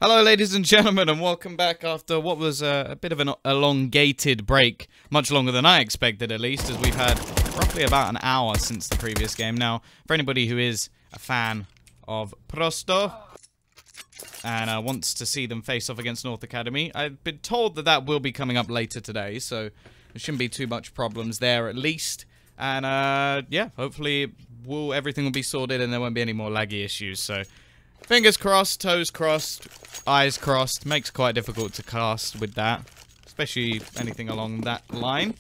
Hello ladies and gentlemen, and welcome back after what was a bit of an elongated break. Much longer than I expected, at least, as we've had roughly about an hour since the previous game. Now, for anybody who is a fan of Prosto and wants to see them face off against North Academy, I've been told that that will be coming up later today, so there shouldn't be too much problems there at least. And yeah, hopefully everything will be sorted and there won't be any more laggy issues, so fingers crossed, toes crossed, eyes crossed. Makes it quite difficult to cast with that, especially anything along that line.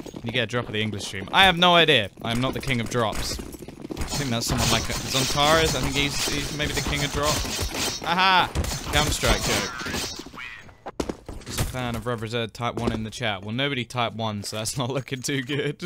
Can you get a drop of the English stream? I have no idea. I'm not the king of drops. I think that's someone like Zontaras. I think he's maybe the king of drops. Aha! Counter-Strike joke. Just a fan of Rev Reserve Type 1 in the chat. Well, nobody Type 1, so that's not looking too good.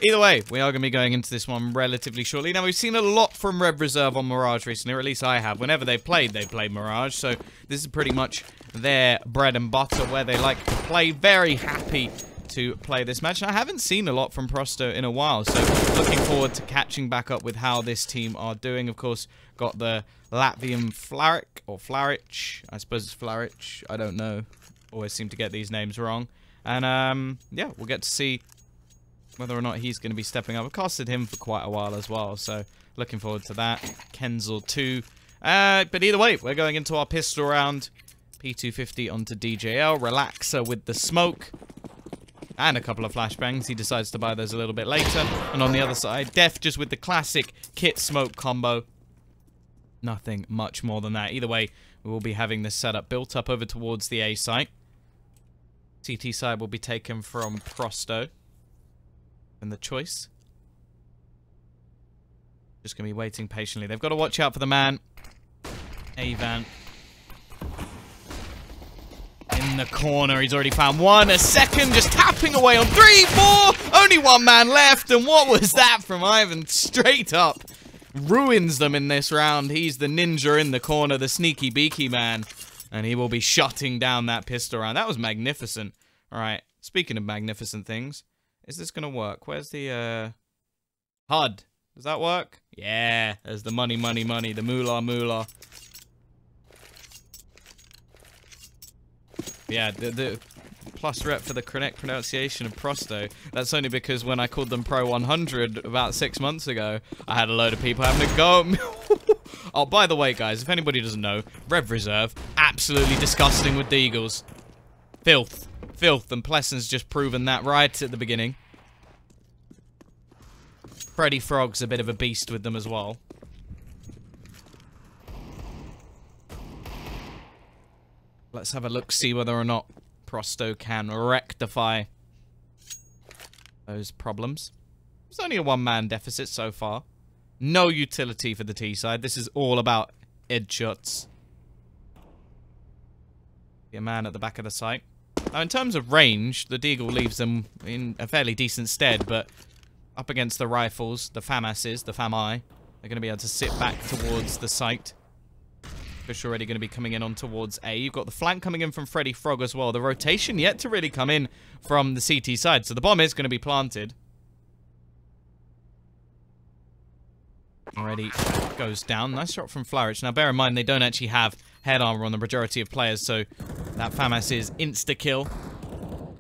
Either way, we are going to be going into this one relatively shortly. Now, we've seen a lot from Rev Reserve on Mirage recently, or at least I have. Whenever they've played Mirage, so this is pretty much their bread and butter, where they like to play. Very happy to play this match. And I haven't seen a lot from Prosto in a while, so looking forward to catching back up with how this team are doing. Of course, got the Latvian Flaric, or Flaric. I suppose it's Flaric. I don't know. Always seem to get these names wrong. And, yeah, we'll get to see whether or not he's going to be stepping up. I've casted him for quite a while as well, so looking forward to that. Kenzel too. But either way, we're going into our pistol round. P250 onto DJL. Relaxer with the smoke. And a couple of flashbangs. He decides to buy those a little bit later. And on the other side, Def just with the classic kit smoke combo. Nothing much more than that. Either way, we will be having this setup built up over towards the A site. CT side will be taken from Prosto. And the choice. Just going to be waiting patiently. They've got to watch out for the man. Avan. In the corner. He's already found one. A second. Just tapping away on 3, 4. Only one man left. And what was that from Ivan? Straight up. Ruins them in this round. He's the ninja in the corner. The sneaky beaky man. And he will be shutting down that pistol round. That was magnificent. Alright. Speaking of magnificent things. Is this gonna work? Where's the, HUD? Does that work? Yeah, there's the money, money, money, the moolah, moolah. Yeah, the plus rep for the correct pronunciation of Prosto. That's only because when I called them pro100 about 6 months ago, I had a load of people having a go at me. Oh, by the way, guys, if anybody doesn't know, Rev Reserve, absolutely disgusting with the Eagles. Filth. Filth, and Plesson's just proven that right at the beginning. Freddy Frog's a bit of a beast with them as well. Let's have a look, see whether or not Prosto can rectify those problems. It's only a one-man deficit so far. No utility for the T side. This is all about headshots. Be a man at the back of the site. Now, in terms of range, the Deagle leaves them in a fairly decent stead, but up against the rifles, the FAMASs, the FAMI, they're going to be able to sit back towards the site. Fish already going to be coming in on towards A. You've got the flank coming in from Freddy Frog as well. The rotation yet to really come in from the CT side, so the bomb is going to be planted. Already goes down. Nice shot from Flaric. Now, bear in mind, they don't actually have head armor on the majority of players, so that FAMAS is insta-kill.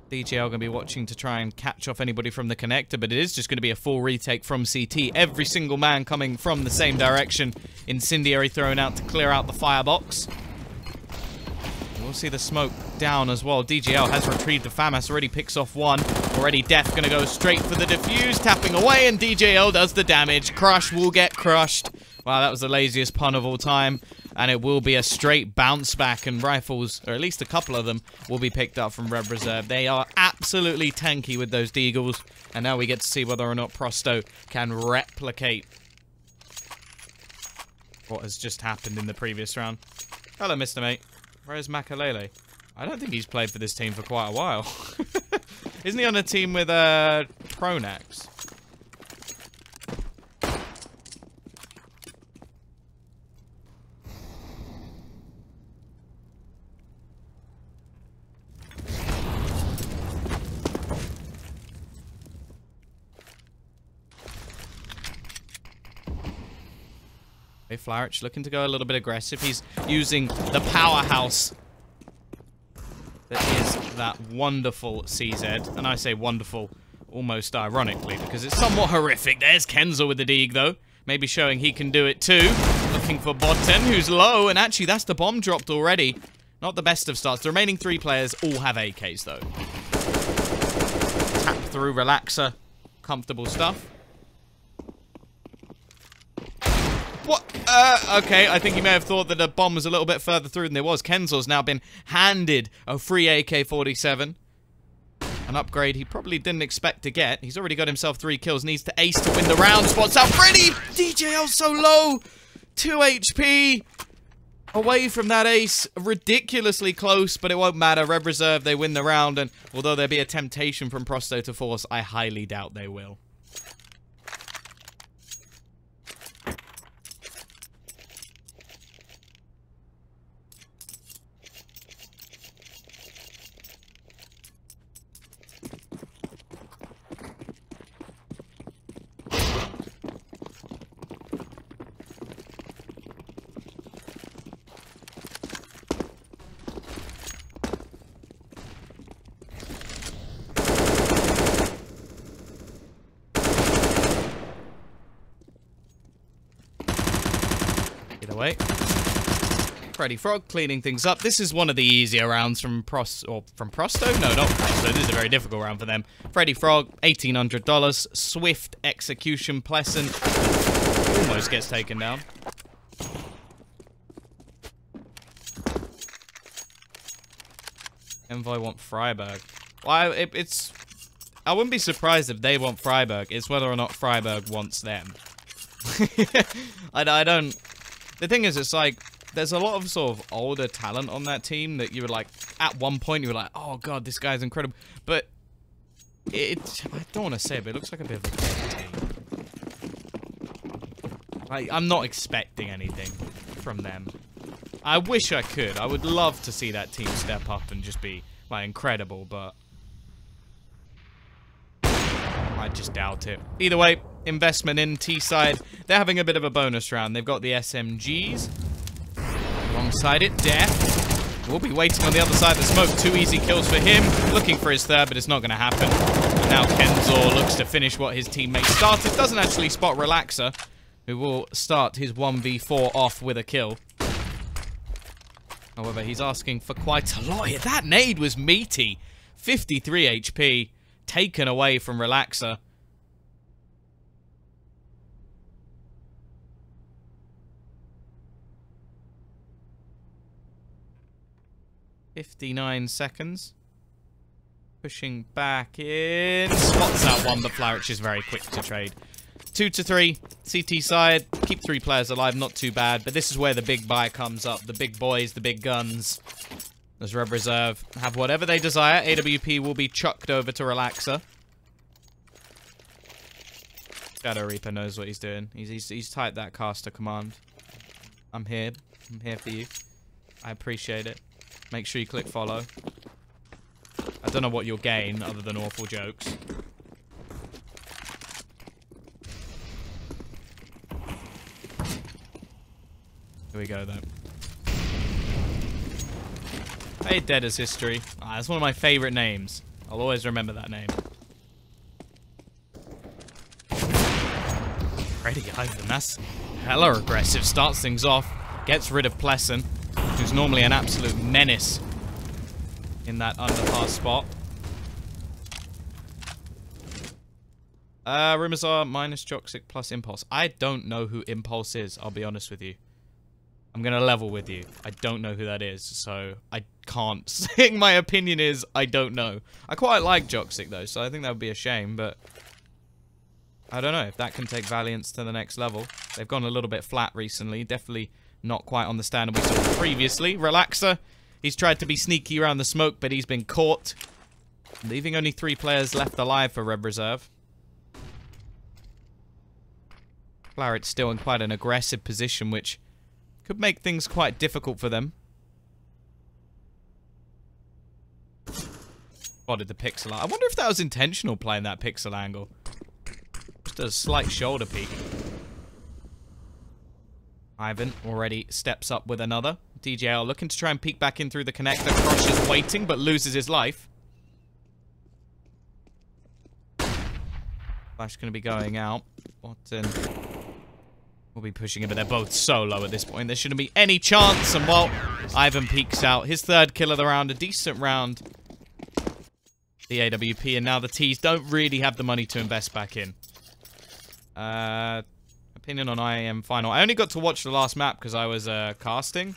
DJL going to be watching to try and catch off anybody from the connector, but it is just going to be a full retake from CT. Every single man coming from the same direction. Incendiary thrown out to clear out the firebox. We'll see the smoke down as well. DJL has retrieved the FAMAS, already picks off one. Already Def going to go straight for the defuse, tapping away, and DJL does the damage. Crush will get crushed. Wow, that was the laziest pun of all time. And it will be a straight bounce back, and rifles, or at least a couple of them, will be picked up from Rev Reserve. They are absolutely tanky with those Deagles. And now we get to see whether or not Prosto can replicate what has just happened in the previous round. Hello, Mr. Mate. Where is Makalele? I don't think he's played for this team for quite a while. Isn't he on a team with Pronax? Flourish looking to go a little bit aggressive. He's using the powerhouse that is that wonderful CZ. And I say wonderful almost ironically because it's somewhat horrific. There's Kenzel with the Deeg, though. Maybe showing he can do it too. Looking for Bodten, who's low. And actually, that's the bomb dropped already. Not the best of starts. The remaining 3 players all have AKs, though. Tap through, relaxer. Comfortable stuff. What? Okay, I think he may have thought that the bomb was a little bit further through than it was. Kenzel's now been handed a free AK-47. An upgrade he probably didn't expect to get. He's already got himself 3 kills. Needs to ace to win the round. Spots out Freddy! DJL so low! 2 HP! Away from that ace. Ridiculously close, but it won't matter. Red Reserve, they win the round. And although there'll be a temptation from Prosto to force, I highly doubt they will. Either way. Freddy Frog cleaning things up. This is one of the easier rounds from Prosto. No, not Prosto. This is a very difficult round for them. Freddy Frog, $1,800. Swift execution. Pleasant almost gets taken down. Envoy want Freiburg. Well, I wouldn't be surprised if they want Freiburg. It's whether or not Freiburg wants them. I don't... The thing is, it's like, there's a lot of sort of older talent on that team that you were like, at one point you were like, oh god, this guy's incredible. But, I don't want to say it, but it looks like a bit of a dead team. Like, I'm not expecting anything from them. I wish I could. I would love to see that team step up and just be, like, incredible, but... I just doubt it. Either way, investment in T-side. They're having a bit of a bonus round. They've got the SMGs. Alongside it, Death. We'll be waiting on the other side of the smoke. 2 easy kills for him. Looking for his 3rd, but it's not going to happen. And now Kenzel looks to finish what his teammate started. Doesn't actually spot Relaxer, who will start his 1v4 off with a kill. However, he's asking for quite a lot here. That nade was meaty. 53 HP. Taken away from Relaxer. "59 seconds. Pushing back in. Spots out one, but Flourish is very quick to trade. 2 to 3. CT side. Keep 3 players alive. Not too bad. But this is where the big buy comes up. The big boys, the big guns. As Red Reserve have whatever they desire. AWP will be chucked over to Relaxer. Shadow Reaper knows what he's doing. He's typed that caster command. I'm here. I'm here for you. I appreciate it. Make sure you click follow. I don't know what you'll gain other than awful jokes. Here we go, though. Hey, Dead as History. Ah, that's one of my favorite names. I'll always remember that name. Freddy Ivan, that's hella aggressive. Starts things off. Gets rid of Pleasant, who's normally an absolute menace in that underpass spot. Rumors are minus Joxic plus Impulse. I don't know who Impulse is, I'll be honest with you. I'm going to level with you. I don't know who that is, so I can't say my opinion is I don't know. I quite like Joxic, though, so I think that would be a shame, but... I don't know if that can take Valiance to the next level. They've gone a little bit flat recently. Definitely not quite on the standard we saw previously. Relaxer. He's tried to be sneaky around the smoke, but he's been caught. Leaving only 3 players left alive for Red Reserve. Claret's still in quite an aggressive position, which could make things quite difficult for them. Spotted the pixel. I wonder if that was intentional playing that pixel angle. Just a slight shoulder peek. Ivan already steps up with another. DJL looking to try and peek back in through the connector. Crush is waiting, but loses his life. Flash going to be going out. Watson will be pushing him, but they're both so low at this point. There shouldn't be any chance. And while Ivan peeks out, his third kill of the round, a decent round. The AWP, and now the T's don't really have the money to invest back in. Opinion on IAM final. I only got to watch the last map because I was casting.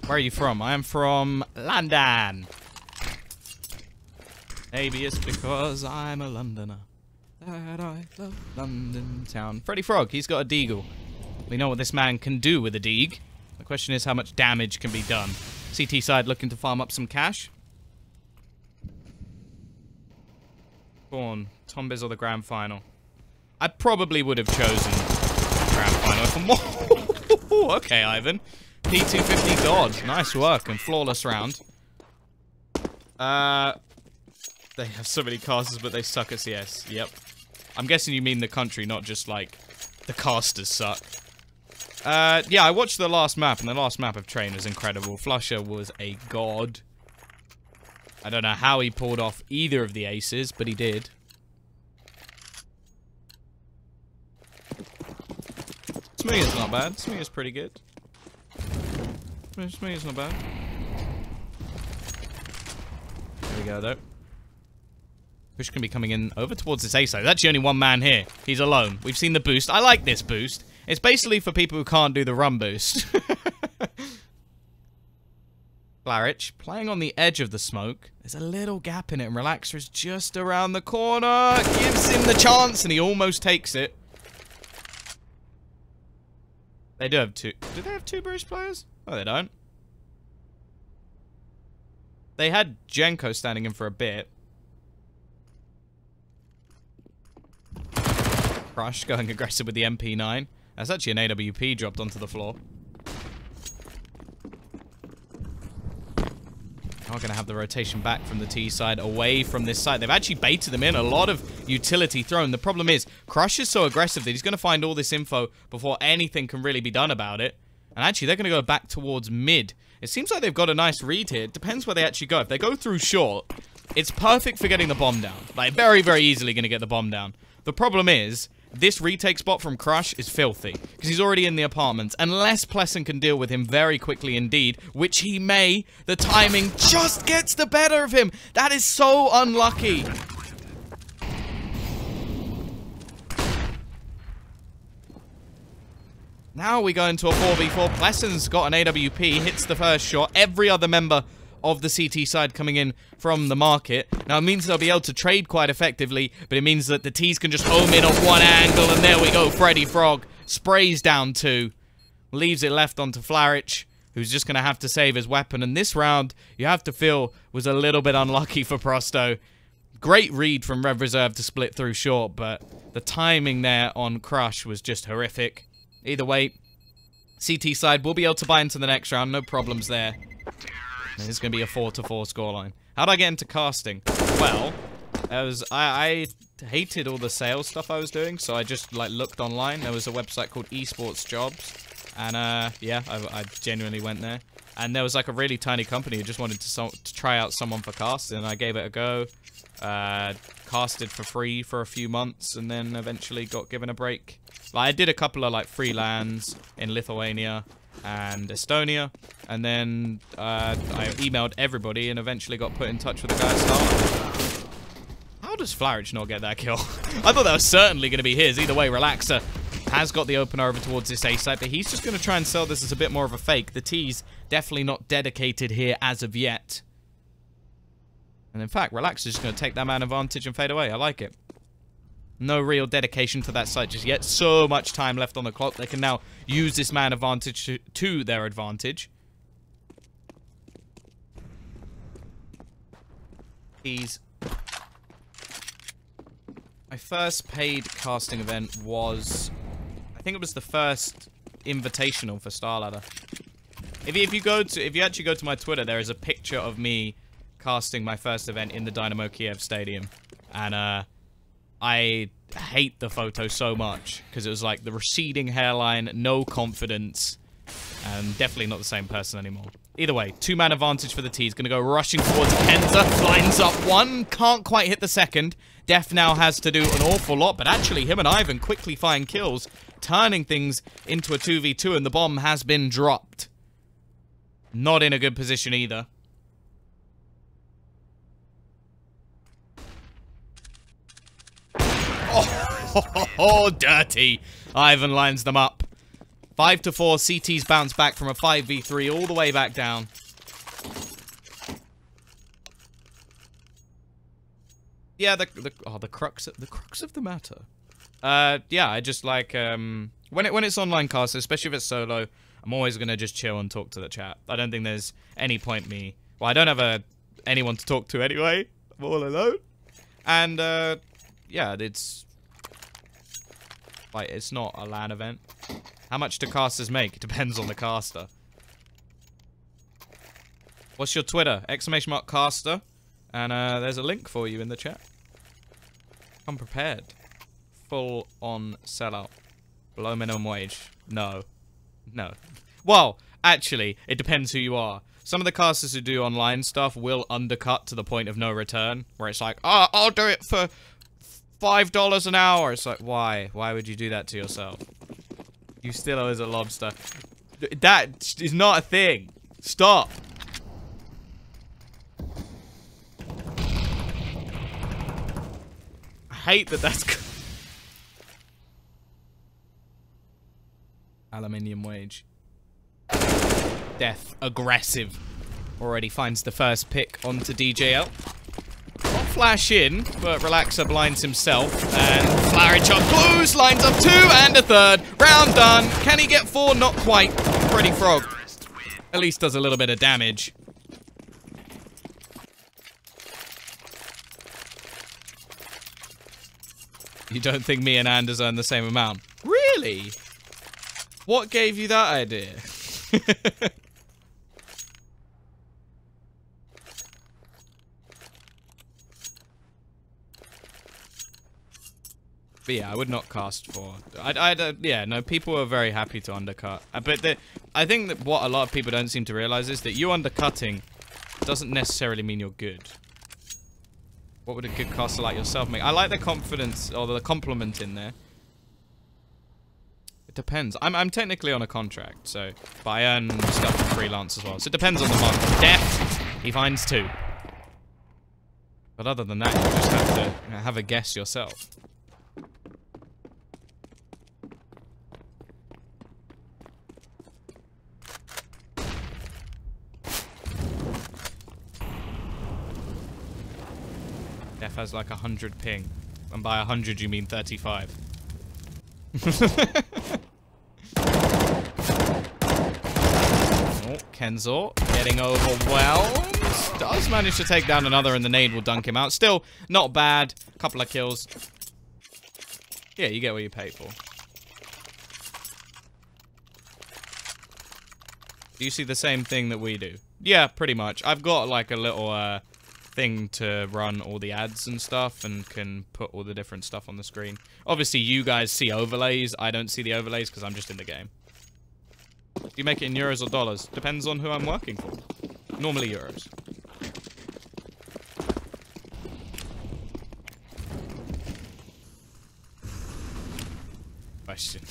Where are you from? I am from London. Maybe it's because I'm a Londoner that I love London town. Freddy Frog, he's got a deagle. We know what this man can do with a deag. The question is how much damage can be done. CT side looking to farm up some cash. Born, Tombiz or the grand final? I probably would have chosen grand final for more. Okay, Ivan. P250 dodge. Nice work and flawless round. They have so many casters, but they suck at CS. Yep. I'm guessing you mean the country, not just, like, the casters suck. Yeah, I watched the last map, and the last map of Train was incredible. Flusher was a god. I don't know how he pulled off either of the aces, but he did. Smoothie's not bad. Smoothie's pretty good. Smoothie's not bad. There we go, though. Push can be coming in over towards this A side. There's actually only one man here. He's alone. We've seen the boost. I like this boost. It's basically for people who can't do the run boost. Flarich playing on the edge of the smoke. There's a little gap in it, and Relaxer is just around the corner. Gives him the chance, and he almost takes it. They do have two. Do they have two British players? Oh, they don't. They had Jenko standing in for a bit. Crush going aggressive with the MP9. That's actually an AWP dropped onto the floor. Are going to have the rotation back from the T side away from this side. They've actually baited them in. A lot of utility thrown. The problem is, Crush is so aggressive that he's going to find all this info before anything can really be done about it. And actually, they're going to go back towards mid. It seems like they've got a nice read here. It depends where they actually go. If they go through short, it's perfect for getting the bomb down. Like, very, very easily going to get the bomb down. The problem is, this retake spot from Crush is filthy, because he's already in the apartments. Unless Pleasant can deal with him very quickly indeed, which he may, the timing just gets the better of him. That is so unlucky. Now we go into a 4v4. Pleasant's got an AWP, hits the first shot. Every other member of the CT side coming in from the market. Now, it means they'll be able to trade quite effectively, but it means that the T's can just home in on one angle, and there we go. Freddy Frog sprays down two. Leaves it left onto Flarich, who's just going to have to save his weapon. And this round, you have to feel, was a little bit unlucky for Prosto. Great read from Rev Reserve to split through short, but the timing there on Crush was just horrific. Either way, CT side will be able to buy into the next round. No problems there. This is going to be a 4-4 scoreline. How'd I get into casting? Well, I hated all the sales stuff I was doing, so I just like looked online. There was a website called Esports Jobs, and yeah, I genuinely went there. And there was like a really tiny company who just wanted to try out someone for casting, and I gave it a go. Casted for free for a few months, and then eventually got given a break. Like, I did a couple of like freelance in Lithuania and Estonia, and then I emailed everybody and eventually got put in touch with the guy at Starlight. How does Flarich not get that kill? I thought that was certainly going to be his. Either way, Relaxer has got the opener over towards this A site, but he's just going to try and sell this as a bit more of a fake. The T's definitely not dedicated here as of yet. And in fact, Relaxer's just going to take that man advantage and fade away. I like it. No real dedication to that site just yet. So much time left on the clock. They can now use this man advantage to their advantage. My first paid casting event was I think it was the first invitational for Starladder. If you actually go to my Twitter, there is a picture of me casting my first event in the Dynamo Kiev Stadium, and I hate the photo so much because it was like the receding hairline, no confidence, and definitely not the same person anymore. Either way, 2-man advantage for the T. He's going to go rushing towards Kenza. Lines up one. Can't quite hit the second. Def now has to do an awful lot, but actually him and Ivan quickly find kills, turning things into a 2v2, and the bomb has been dropped. Not in a good position either. Oh, dirty. Ivan lines them up. 5-4, CT's bounce back from a 5v3 all the way back down. Yeah, the crux of the matter. Yeah, I just like when it's online cast, especially if it's solo, I'm always gonna just chill and talk to the chat. I don't think there's any point me. Well, I don't have anyone to talk to anyway. I'm all alone. And yeah, it's like it's not a LAN event. How much do casters make? It depends on the caster. What's your Twitter? !caster. And there's a link for you in the chat. Come prepared. Full on sellout. Below minimum wage. No. No. Well, actually, it depends who you are. Some of the casters who do online stuff will undercut to the point of no return. Where it's like, oh, I'll do it for $5 an hour. It's like, why? Why would you do that to yourself? You still owe us a lobster. That is not a thing. Stop. I hate that that's... Aluminium wage. Death. Aggressive. Already finds the first pick onto DJL. Not flash in, but Relaxer blinds himself. And Flarich up close. Lines up 2 and a third. Round done. Can he get 4? Not quite. Freddy Frog at least does a little bit of damage. You don't think me and Anders earn the same amount? Really? What gave you that idea? But yeah, I would not cast for... yeah, no, people are very happy to undercut. But I think that what a lot of people don't seem to realize is that you undercutting doesn't necessarily mean you're good. What would a good caster like yourself make? I like the confidence, or the compliment in there. It depends. I'm technically on a contract, so... But I earn stuff from freelance as well. So it depends on the month. Death! He finds 2. But other than that, you just have to have a guess yourself. Def has like 100 ping. And by 100 you mean 35. Oh, Kenzo getting overwhelmed. Does manage to take down another, and the nade will dunk him out. Still, not bad. Couple of kills. Yeah, you get what you pay for. Do you see the same thing that we do? Yeah, pretty much. I've got like a little thing to run all the ads and stuff, and can put all the different stuff on the screen. Obviously, you guys see overlays. I don't see the overlays because I'm just in the game. Do you make it in euros or dollars? Depends on who I'm working for. Normally euros. Question.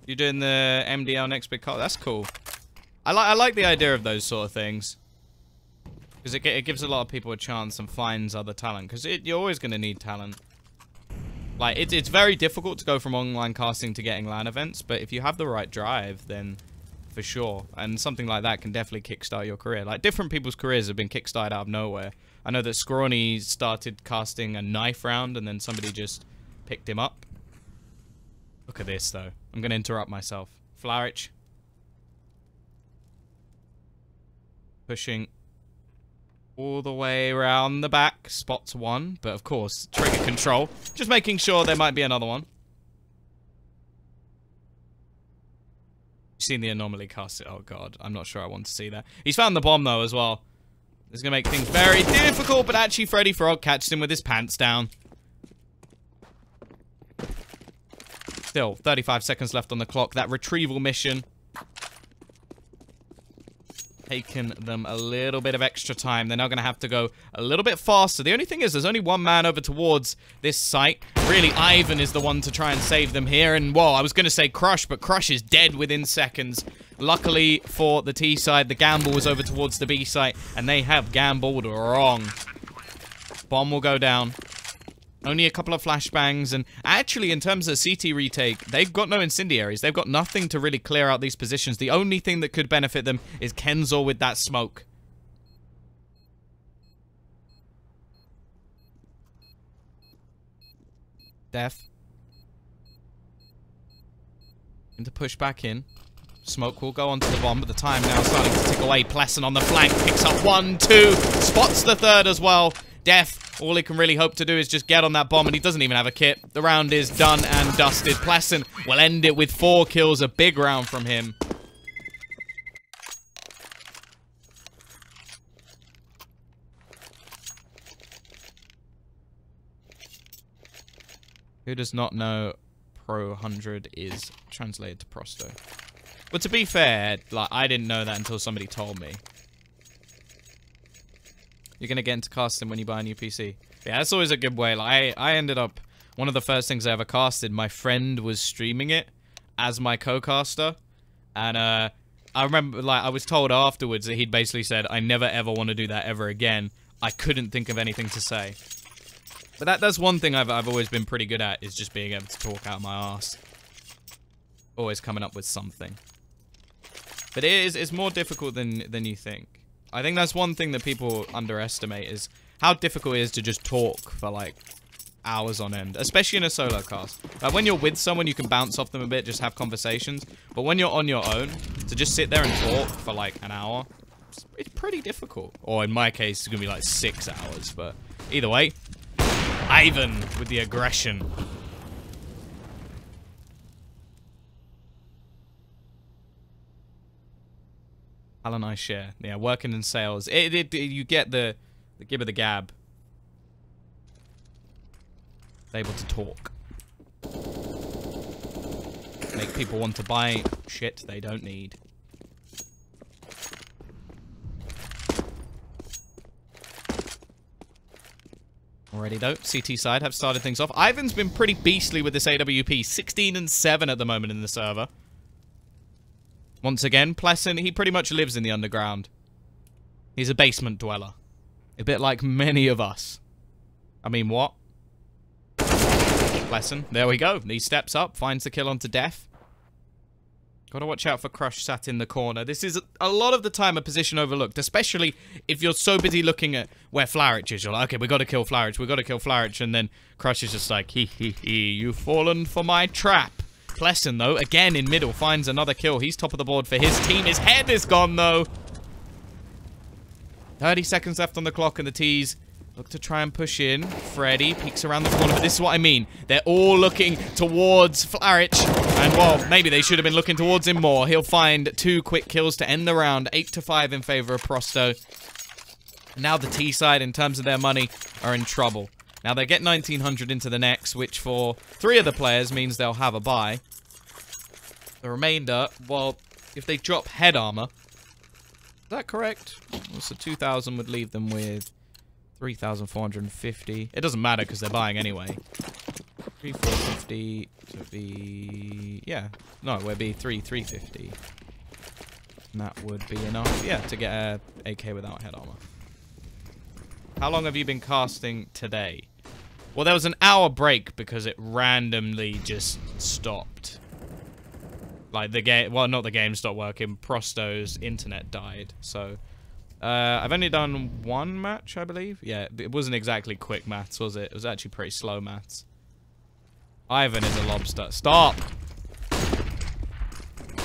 You're doing the MDL next big cut? That's cool. I like the idea of those sort of things. Because it gives a lot of people a chance and finds other talent. Because you're always going to need talent. Like, it's very difficult to go from online casting to getting LAN events. But if you have the right drive, then for sure. And something like that can definitely kickstart your career. Like, different people's careers have been kickstarted out of nowhere. I know that Scrawny started casting a knife round and then somebody just picked him up. Look at this, though. I'm going to interrupt myself. Flarich. Pushing. All the way around the back. Spots one. But, of course, trigger control. Just making sure there might be another one. Seen the anomaly cast it. Oh, God. I'm not sure I want to see that. He's found the bomb, though, as well. This is going to make things very difficult, but actually Freddy Frog catches him with his pants down. Still, 35 seconds left on the clock. That retrieval mission taken them a little bit of extra time. They're now going to have to go a little bit faster. The only thing is, there's only one man over towards this site. Really, Ivan is the one to try and save them here. And, whoa, I was going to say Crush, but Crush is dead within seconds. Luckily for the T side, the gamble was over towards the B site, and they have gambled wrong. Bomb will go down. Only a couple of flashbangs, and actually, in terms of CT retake, they've got no incendiaries. They've got nothing to really clear out these positions. The only thing that could benefit them is Kenzel with that smoke. Def. And to push back in. Smoke will go onto the bomb, but the time now is starting to tick away. Pleasant on the flank, picks up 1, 2, spots the third as well. Def, all he can really hope to do is just get on that bomb, and he doesn't even have a kit. The round is done and dusted. Pleasant will end it with 4 kills, a big round from him. Who does not know pro100 is translated to prosto? But to be fair, like, I didn't know that until somebody told me. You're gonna get into casting when you buy a new PC. Yeah, that's always a good way. Like, I ended up, one of the first things I ever casted, my friend was streaming it as my co-caster. And, I remember, like, I was told afterwards that he'd basically said, I never ever want to do that ever again. I couldn't think of anything to say. But that's one thing I've always been pretty good at, is just being able to talk out my arse. Always coming up with something. But it's more difficult than you think. I think that's one thing that people underestimate, is how difficult it is to just talk for, like, hours on end. Especially in a solo cast. Like, when you're with someone, you can bounce off them a bit, just have conversations. But when you're on your own, to just sit there and talk for, like, an hour, it's pretty difficult. Or in my case, it's gonna be, like, 6 hours. But either way, Ivan with the aggression. Hal and I share. Yeah, working in sales. You get the gib of the gab. Able to talk. Make people want to buy shit they don't need. Already though, CT side have started things off. Ivan's been pretty beastly with this AWP. 16 and 7 at the moment in the server. Once again, Pleasant, he pretty much lives in the underground. He's a basement dweller. A bit like many of us. I mean, what? Pleasant, there we go. He steps up, finds the kill onto Def. Gotta watch out for Crush sat in the corner. This is a lot of the time a position overlooked, especially if you're so busy looking at where Flourish is. You're like, okay, we gotta kill Flourish, we gotta kill Flourish, and then Crush is just like, hee hee hee, you've fallen for my trap. Pleasant, though, again in middle, finds another kill. He's top of the board for his team. His head is gone, though. 30 seconds left on the clock, and the T's look to try and push in. Freddy peeks around the corner, but this is what I mean. They're all looking towards Flourish, and, well, maybe they should have been looking towards him more. He'll find 2 quick kills to end the round. 8-5 in favor of Prosto. Now the T side, in terms of their money, are in trouble. Now, they get 1900 into the next, which for 3 of the players means they'll have a buy. The remainder, well, if they drop head armor, is that correct? Well, so 2,000 would leave them with 3,450. It doesn't matter because they're buying anyway. 3,450 to be... yeah. No, it would be 3,350. And that would be enough, yeah, to get a AK without head armor. How long have you been casting today? Well, there was an hour break because it randomly just stopped. Like, the game... well, not the game stopped working. Prosto's internet died. So, I've only done 1 match, I believe. Yeah, it wasn't exactly quick maths, was it? It was actually pretty slow maths. Ivan is a lobster. Stop!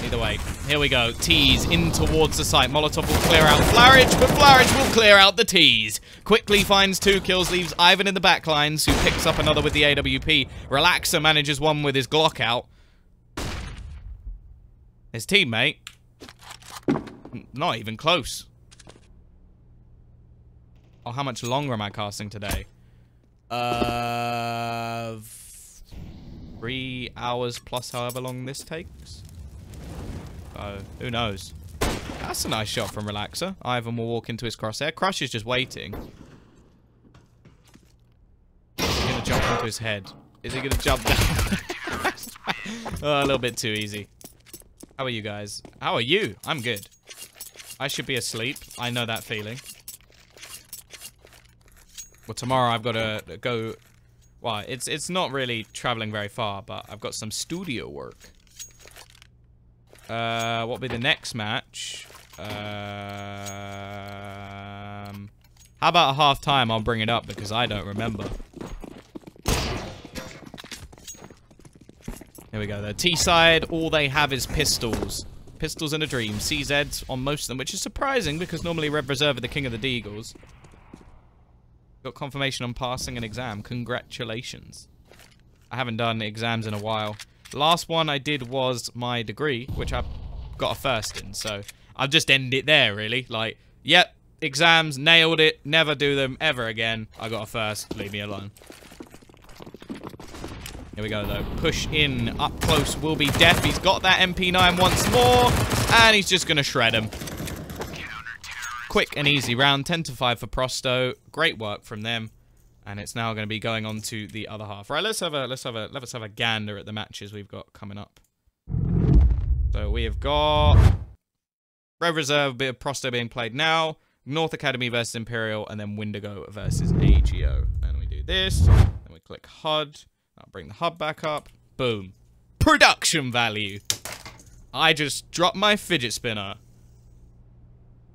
Need Either way, here we go. Tease in towards the site. Molotov will clear out Flarage, but Flarage will clear out the tease. Quickly finds 2 kills, leaves Ivan in the back lines, who picks up another with the AWP. Relaxer manages one with his Glock out. His teammate, not even close. Oh, how much longer am I casting today? 3 hours plus however long this takes. Oh, who knows? That's a nice shot from Relaxer. Ivan will walk into his crosshair. Crush is just waiting. Is he gonna jump into his head? Is he gonna jump down? Oh, a little bit too easy. How are you guys? How are you? I'm good. I should be asleep. I know that feeling. Well, tomorrow I've got to go... Well, it's not really traveling very far, but I've got some studio work. What'll be the next match? How about a half time? I'll bring it up because I don't remember. Here we go. The T-side, all they have is pistols. Pistols and a dream. CZs on most of them, which is surprising because normally Red Reserve are the king of the Deagles. Got confirmation on passing an exam. Congratulations. I haven't done exams in a while. The last one I did was my degree, which I got a first in. So I'll just end it there, really. Like, yep, exams, nailed it. Never do them ever again. I got a first. Leave me alone. Here we go, though. Push in. Up close will be death. He's got that MP9 once more. And he's just going to shred him. Quick and easy round. 10-5 for Prosto. Great work from them. And it's now going to be going on to the other half. Right, let's have a gander at the matches we've got coming up. So we have got Red Reserve, a bit of Prosto being played now. North Academy versus Imperial, and then Wendigo versus AGO. And we do this. Then we click HUD. I'll bring the HUD back up. Boom. Production value. I just dropped my fidget spinner.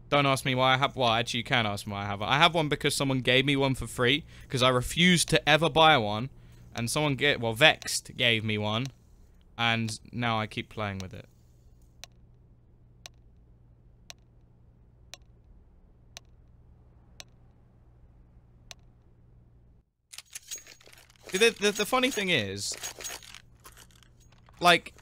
Don't ask me why I have... Well, actually, you can ask me why I have it. I have one because someone gave me one for free. Because I refused to ever buy one. And someone Vexed gave me one. And now I keep playing with it. The funny thing is... Like,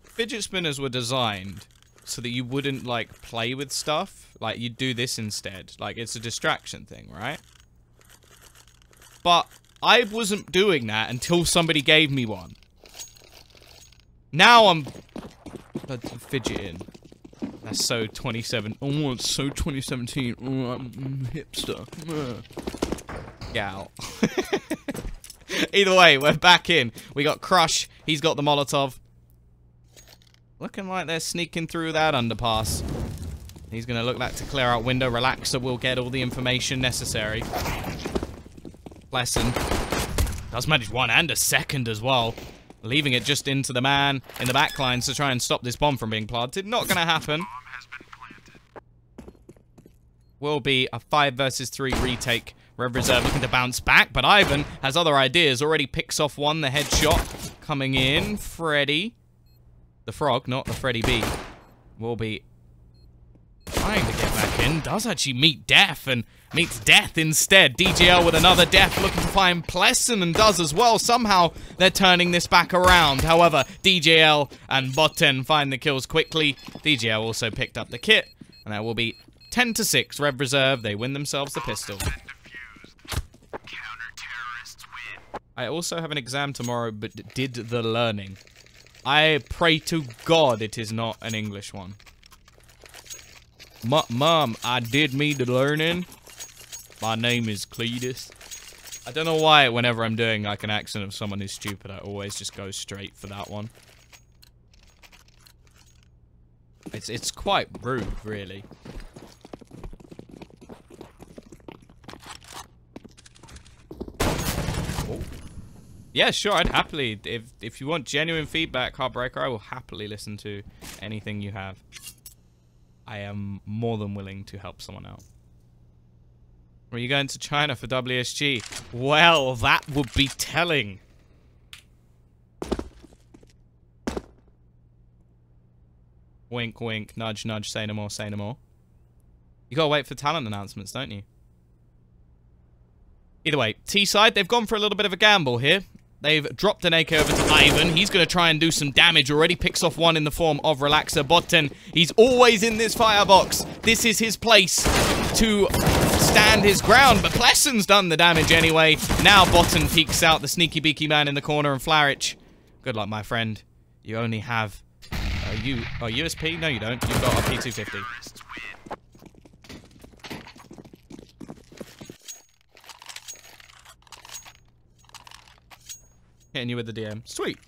fidget spinners were designed so that you wouldn't, like, play with stuff. Like, you'd do this instead. Like, it's a distraction thing, right? But I wasn't doing that until somebody gave me one. Now I'm fidgeting. That's so 27. Oh, it's so 2017. Oh, I'm hipster. Gal. Either way, we're back in. We got Crush. He's got the Molotov. Looking like they're sneaking through that underpass. He's going to look like to clear out window. Relaxer will get all the information necessary. Lesson. Does manage one and a second as well. Leaving it just into the man in the back lines to try and stop this bomb from being planted. Not going to happen. Will be a 5 versus 3 retake. Red Reserve looking to bounce back, but Ivan has other ideas. Already picks off one. The headshot coming in. Freddy. The Frog, not the Freddy B. Will be trying to get back in. Does actually meet death and meets death instead. DGL with another death looking to find Plesson and does as well. Somehow they're turning this back around. However, DGL and Botten find the kills quickly. DGL also picked up the kit. And that will be 10-6. Red Reserve, they win themselves the pistol. I also have an exam tomorrow, but did the learning. I pray to God it is not an English one. Mom, I did me the learning. My name is Cletus. I don't know why whenever I'm doing like an accent of someone who's stupid, I always just go straight for that one. It's quite rude, really. Oh. Yeah, sure, I'd happily, if you want genuine feedback, Heartbreaker, I will happily listen to anything you have. I am more than willing to help someone out. Are you going to China for WSG? Well, that would be telling. Wink, wink, nudge, nudge, say no more, say no more. You gotta wait for talent announcements, don't you? Either way, T-side, they've gone for a little bit of a gamble here. They've dropped an AK over to Ivan. He's going to try and do some damage. Already picks off one in the form of Relaxer. Botten, he's always in this firebox. This is his place to stand his ground. But Plesson's done the damage anyway. Now Botten peeks out, the sneaky beaky man in the corner, and Flarich. Good luck, my friend. You only have a USP? No, you don't. You've got a P250. Hitting you with the DM. Sweet.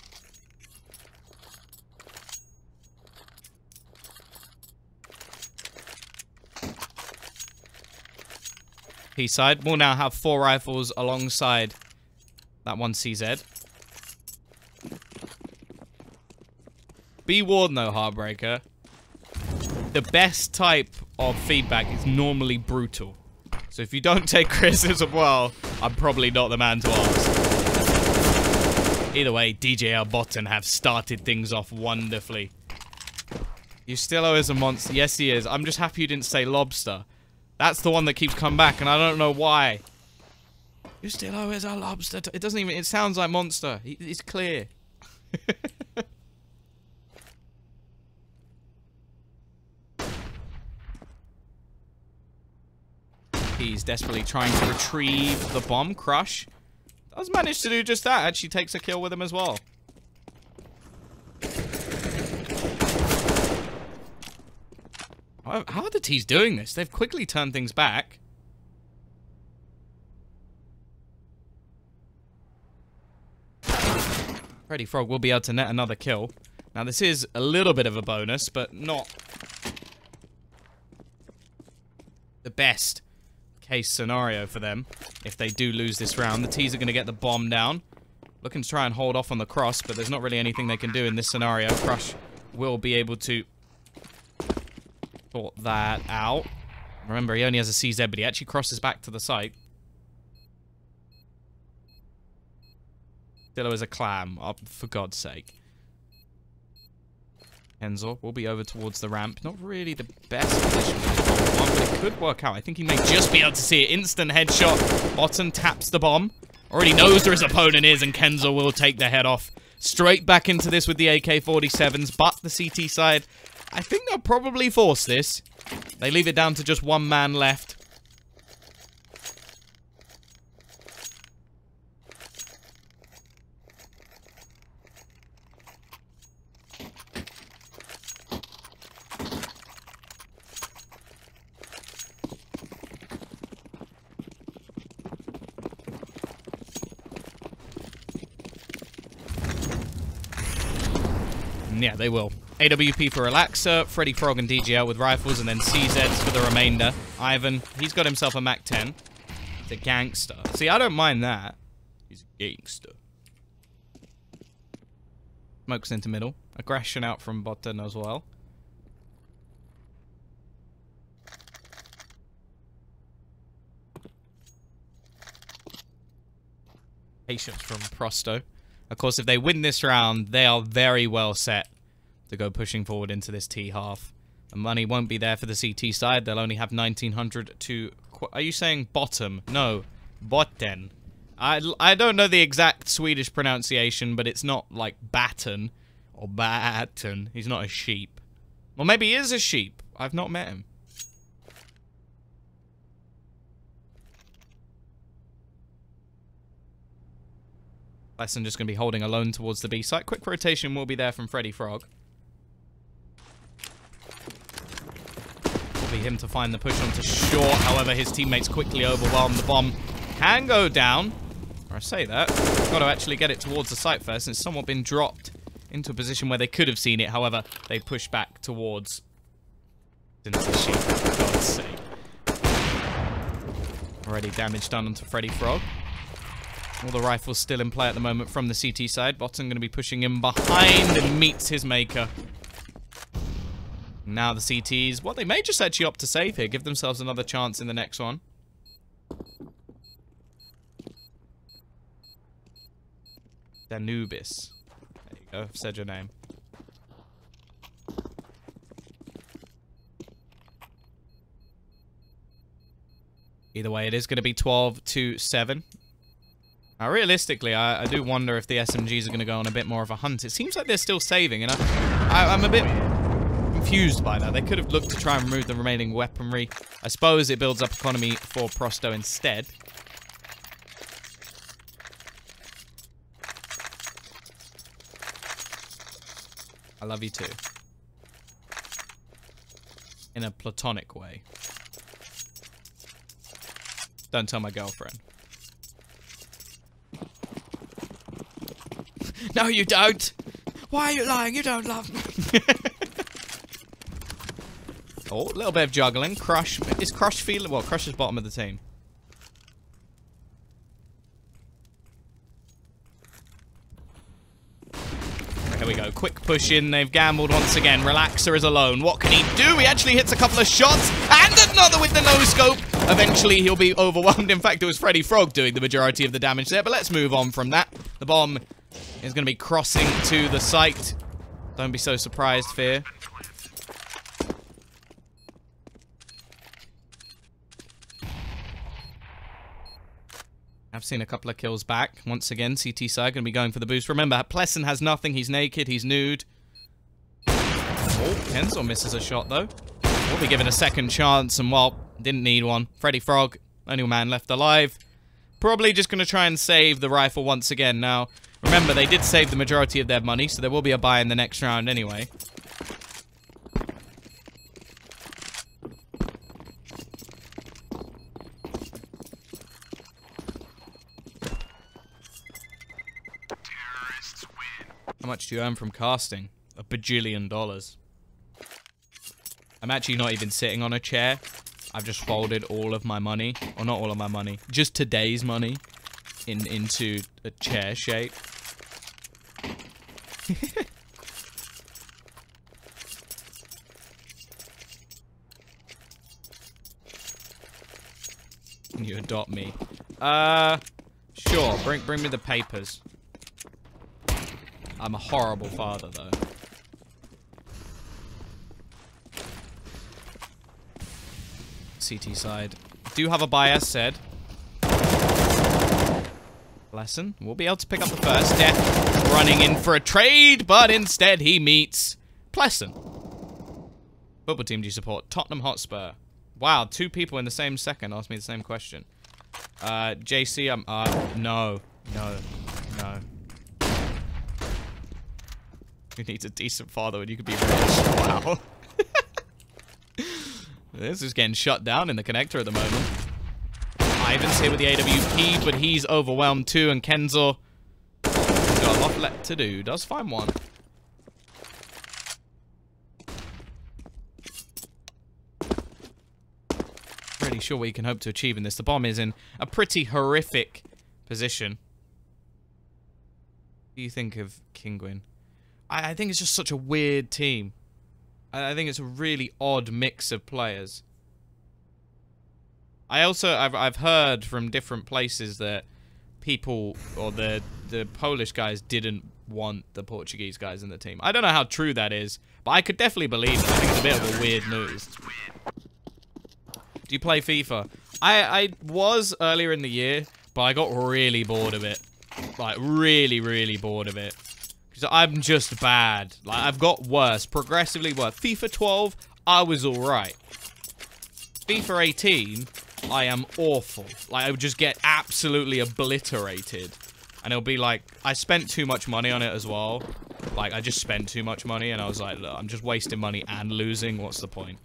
P-side will now have 4 rifles alongside that one CZ. Be warned though, Heartbreaker. The best type of feedback is normally brutal. So if you don't take criticism well, I'm probably not the man to ask. Either way, DJL Botten have started things off wonderfully. Ustilo is a monster. Yes, he is. I'm just happy you didn't say lobster. That's the one that keeps coming back, and I don't know why. Ustilo is a lobster. It doesn't even... It sounds like monster. It's clear. He's desperately trying to retrieve the bomb. Crush. Does manage to do just that. Actually takes a kill with him as well. How are the T's doing this? They've quickly turned things back. Freddy Frog will be able to net another kill. Now this is a little bit of a bonus, but not the best case scenario for them. If they do lose this round, the T's are going to get the bomb down. Looking to try and hold off on the cross, but there's not really anything they can do in this scenario. Crush will be able to sort that out. Remember, he only has a CZ, but he actually crosses back to the site. Dillo is a clam, oh, for God's sake. Enzo will be over towards the ramp. Not really the best position for the bomb, but it could work out. I think he may just be able to see it. Instant headshot. Botten taps the bomb. Already knows where his opponent is, and Kenzo will take the head off. Straight back into this with the AK-47s, but the CT side, I think they'll probably force this. They leave it down to just one man left. Yeah, they will. AWP for Relaxer, Freddy Frog and DGL with rifles, and then CZs for the remainder. Ivan, he's got himself a MAC-10. He's a gangster. See, I don't mind that. He's a gangster. Smokes into middle. Aggression out from Botten as well. Patience from Prosto. Of course, if they win this round, they are very well set to go pushing forward into this T half. The money won't be there for the CT side. They'll only have 1900 to... Are you saying bottom? No, botten. I don't know the exact Swedish pronunciation, but it's not like batten or batten. He's not a sheep. Well, maybe he is a sheep. I've not met him. Lesson just going to be holding alone towards the B site. Quick rotation will be there from Freddy Frog. Will be him to find the push onto short. However, his teammates quickly overwhelm. The bomb can go down. Or I say that. Got to actually get it towards the site first. And it's somewhat been dropped into a position where they could have seen it. However, they push back towards into the sheep, for God's sake. Already damage done onto Freddy Frog. All the rifles still in play at the moment from the CT side. Botten going to be pushing him behind and meets his maker. Now the CTs, well, they may just actually opt to save here. Give themselves another chance in the next one. Danubis. There you go, I've said your name. Either way, it is going to be 12-7. Now, realistically, I do wonder if the SMGs are going to go on a bit more of a hunt. It seems like they're still saving, and I'm a bit confused by that. They could have looked to try and remove the remaining weaponry. I suppose it builds up economy for Prosto instead. I love you too. In a platonic way. Don't tell my girlfriend. No, you don't! Why are you lying? You don't love me! Oh, a little bit of juggling. Crush. Is Crush feeling... Well, Crush is bottom of the team. Here we go. Quick push in. They've gambled once again. Relaxer is alone. What can he do? He actually hits a couple of shots. And another with the no-scope. Eventually, he'll be overwhelmed. In fact, it was Freddy Frog doing the majority of the damage there. But let's move on from that. The bomb is going to be crossing to the site. Don't be so surprised, Fear. I've seen a couple of kills back. Once again, CT side going to be going for the boost. Remember, Plessen has nothing. He's naked. He's nude. Oh, Kenzel misses a shot, though. We'll be given a second chance, and, well, didn't need one. Freddy Frog, only man left alive. Probably just going to try and save the rifle once again. Now, remember, they did save the majority of their money, so there will be a buy in the next round anyway. How much do you earn from casting? $1 bajillion. I'm actually not even sitting on a chair. I've just folded all of my money, or not all of my money, just today's money into a chair shape. Can you adopt me? Sure. Bring me the papers. I'm a horrible father, though. CT side. Do have a buy, as said. Lesson. We'll be able to pick up the first. Death running in for a trade, but instead he meets Plessen. Football team do you support? Tottenham Hotspur. Wow, 2 people in the same second asked me the same question. JC, no. Who needs a decent father when you could be rich? Wow. This is getting shut down in the connector at the moment. Ivan's here with the AWP, but he's overwhelmed too, and Kenzo has got a lot left to do. Does find one. Really sure what you can hope to achieve in this. The bomb is in a pretty horrific position. What do you think of Kingwin? I think it's just such a weird team. I think it's a really odd mix of players. I've heard from different places that people, or the Polish guys, didn't want the Portuguese guys in the team. I don't know how true that is, but I could definitely believe it. I think it's a bit of a weird move. Do you play FIFA? I was earlier in the year, but I got really bored of it. Like, really, really bored of it. I'm just bad. Like, I've got worse, progressively worse. FIFA 12, I was alright. FIFA 18, I am awful. Like, I would just get absolutely obliterated. And it'll be like, I spent too much money on it as well. Like, I just spent too much money, and I was like, look, I'm just wasting money and losing. What's the point?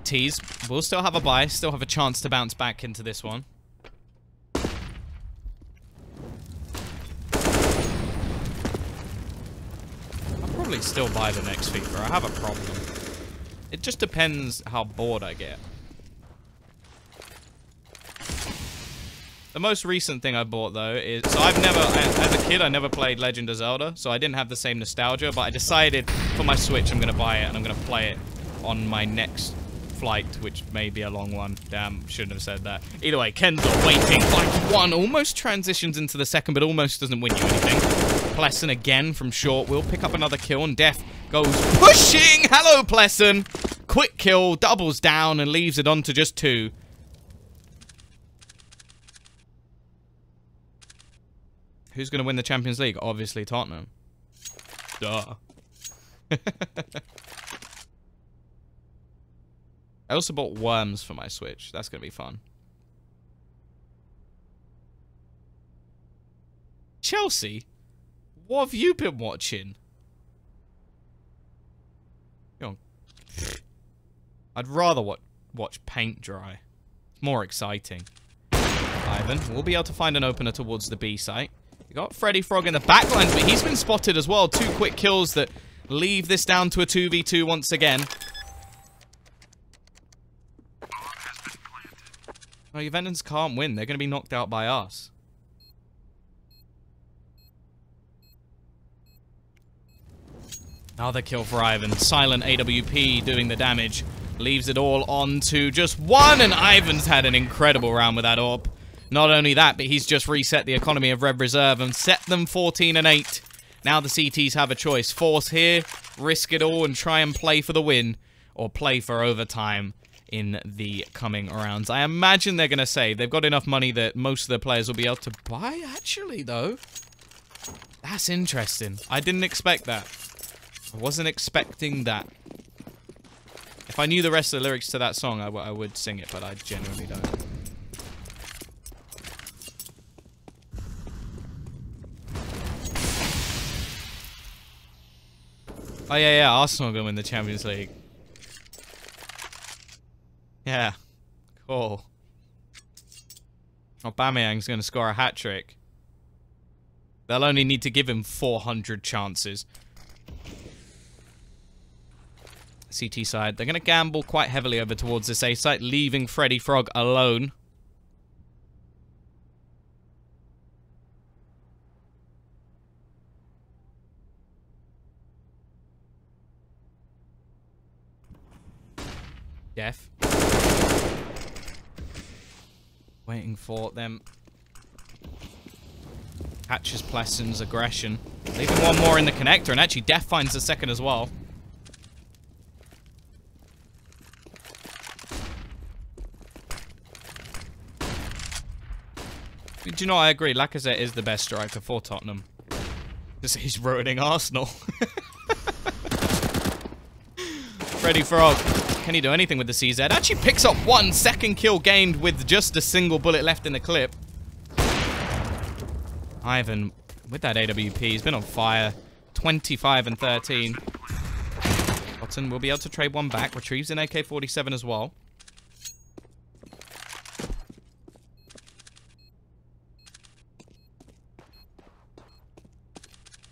Tease. We'll still have a buy, still have a chance to bounce back into this one. I'll probably still buy the next FIFA. I have a problem. It just depends how bored I get. The most recent thing I bought, though, is... So I've never... As a kid, I never played Legend of Zelda, so I didn't have the same nostalgia, but I decided for my Switch I'm going to buy it, and I'm going to play it on my next flight, which may be a long one. Damn, shouldn't have said that. Either way, Kenzo waiting. Fight 1 almost transitions into the second, but almost doesn't win you anything. Plessen again from short will pick up another kill, and Def goes pushing. Hello, Plessen. Quick kill, doubles down, and leaves it on to just 2. Who's going to win the Champions League? Obviously, Tottenham. Duh. I also bought Worms for my Switch. That's going to be fun. Chelsea? What have you been watching? I'd rather watch paint dry. More exciting. Ivan will be able to find an opener towards the B site. You got Freddy Frog in the backlines, but he's been spotted as well. 2 quick kills that leave this down to a 2v2 once again. Oh, Juventus can't win. They're going to be knocked out by us. Another kill for Ivan. Silent AWP doing the damage. Leaves it all on to just 1, and Ivan's had an incredible round with that AWP. Not only that, but he's just reset the economy of Rev Reserve and set them 14-8. Now the CTs have a choice. Force here, risk it all, and try and play for the win, or play for overtime in the coming rounds. I imagine they're going to save. They've got enough money that most of the players will be able to buy, actually, though. That's interesting. I didn't expect that. I wasn't expecting that. If I knew the rest of the lyrics to that song, I would sing it, but I genuinely don't. Oh, yeah, Arsenal are going to win the Champions League. Yeah. Cool. Aubameyang's going to score a hat-trick. They'll only need to give him 400 chances. CT side. They're going to gamble quite heavily over towards this A site, leaving Freddy Frog alone. Def. Waiting for them. Catches Plessen's aggression. Leaving one more in the connector, and actually Def finds the second as well. Do you know, I agree. Lacazette is the best striker for Tottenham. Just he's ruining Arsenal. Freddy Frog. Can he do anything with the CZ? Actually picks up 1 second kill gained with just a single bullet left in the clip. Ivan, with that AWP, he's been on fire. 25 and 13. Cotton will be able to trade one back. Retrieves an AK-47 as well.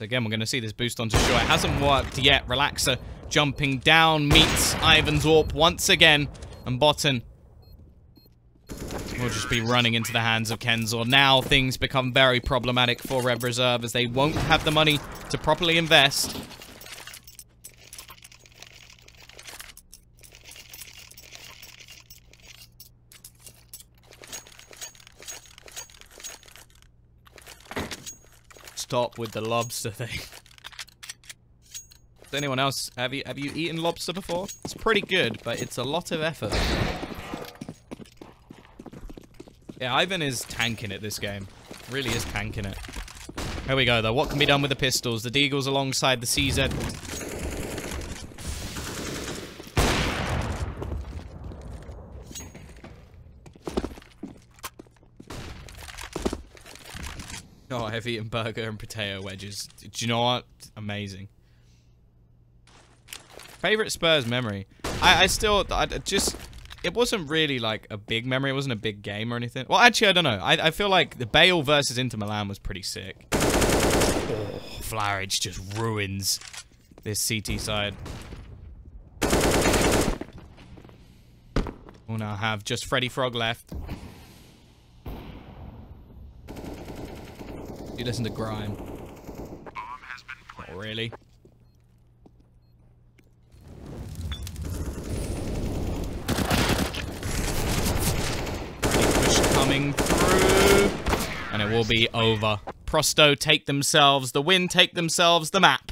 Again, we're going to see this boost onto shore. It hasn't worked yet. Relaxer jumping down, meets Ivan's AWP once again. And Botten will just be running into the hands of Kenzor. Now things become very problematic for Rev Reserve as they won't have the money to properly invest. Stop with the lobster thing. Does anyone else have you eaten lobster before? It's pretty good, but it's a lot of effort. Yeah, Ivan is tanking it this game. Really is tanking it. Here we go though. What can be done with the pistols? The Deagles alongside the CZ. Oh, I've eaten burger and potato wedges. Do you know what? Amazing. Favorite Spurs memory? I just... It wasn't really like a big memory. It wasn't a big game or anything. Well, actually, I don't know. I feel like the Bale versus Inter Milan was pretty sick. Oh, Flarage just ruins this CT side. We'll now have just Freddy Frog left. You listen to Grime. Not really. coming through. And it will be over. Prosto take themselves the win, take themselves the map.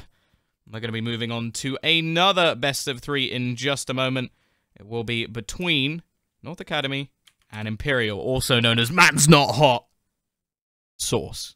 We're going to be moving on to another best of 3 in just a moment. It will be between North Academy and Imperial, also known as Man's Not Hot Sauce.